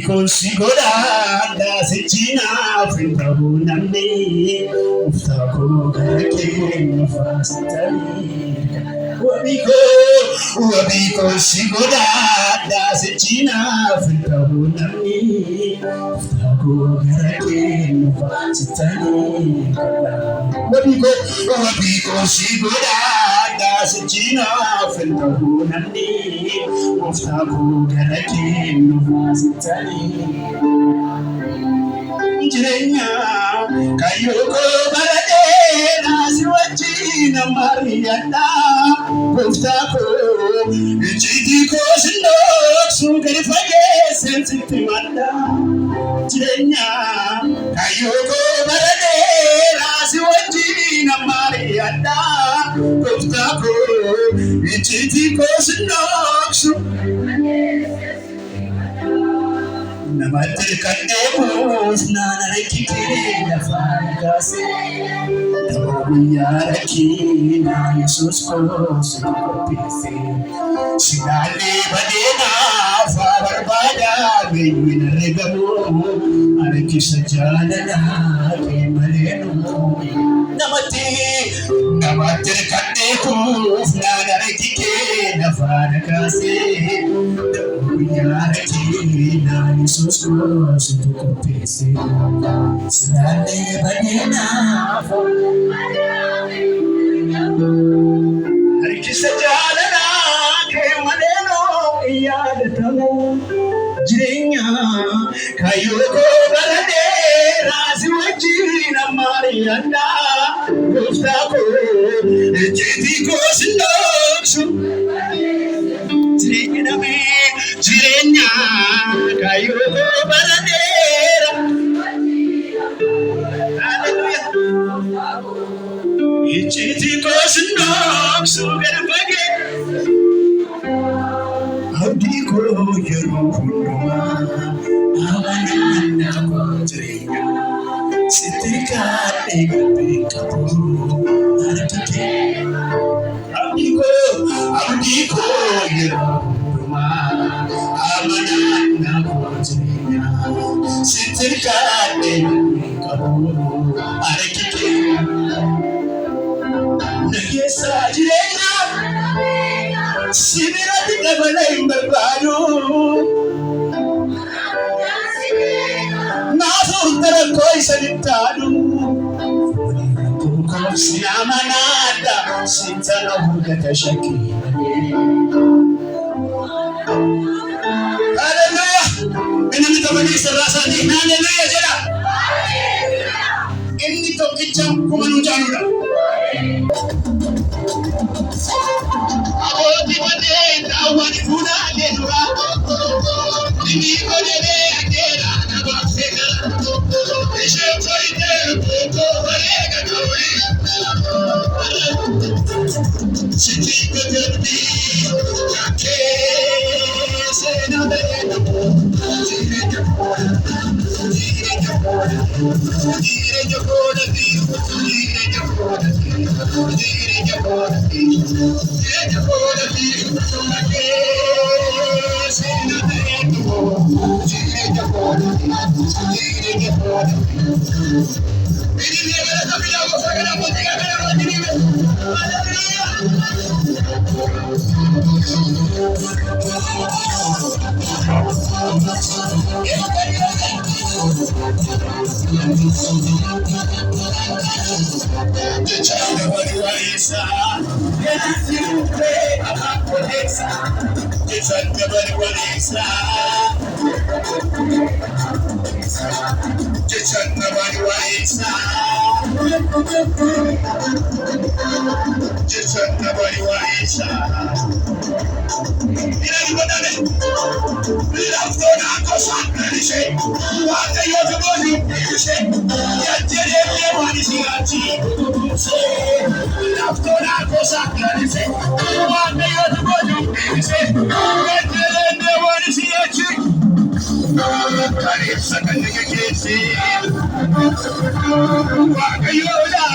Wabikonsi godada sechina fintabu namni uftako garake nafastani Wabikonsi godada sechina fintabu namni uftako garake nafastani Wabikonsi godada sechina fintabu namni uftako garake nafastani Jirenya kayoko barade nasiwachina mariana Uftako Chitiko sindok sugari fage sensitivanda Jirenya kayoko barade nasiwachina mariana Uftako Chitiko sindok Namaste Kademos Nana Kikiri Nafarikase Yaraki Jesus Kos Kopisi Sinale Badena Farbada Bin Regamu Arakisa Jana Kemalenu Namaste Kademos Nana Kikiri Nafarikase Yaraki Jesus Kos Kopisi Sinale Badena Arakisa Jana Kemalenu Yadatamu Jirenya Kayoko Barade Raziwajina Mariana Uftako Chitiko Sindoksu Jirenya Kayoko Barade Hallelujah Chitiko Sindoksu Garabage Abdiko Yeruhuluma Awanana Kodriya Sitika Egapikapu Aratake Abdiko Yeruhuluma Awanana Kodriya Sitika Egapikapu Aratake Nagesa Jirenya Sibirati Kabalay Barbado Naso Tarakoi Sanitado Sinamanada Sintana Hukatashaki Hallelujah Inani Tabani Sarasani Hallelujah Jera Inni Tokicham Kumanu Janura Aboti Bade Awani Funa Denura Nimi Kodere Akera Nabaseka Ishe Toide Poko Varega Tori Siti Katerbi Yake Sena Dayana Tire Japona Tire Japona Tire Japona Tire Japona Tire Japona Tire Japona Ake Sena Dayana Tire Japona Tire Japona Ini dia kata bila aku sakit aku tinggal kena ini. Haleluya. Jechana bariwaisa, yenasiupe akakolesa. Jechana bariwaisa. Jechana bariwaisa. Jechana bariwaisa. Ila ibadane. Ila ftona akosana nishe. Wate yote bozi nishe. Yajere wani sigati. Ila ftona akosana nishe. Wate yote bozi nishe. Yajere wani sigati. Karisa kanike kesi. Wakayola.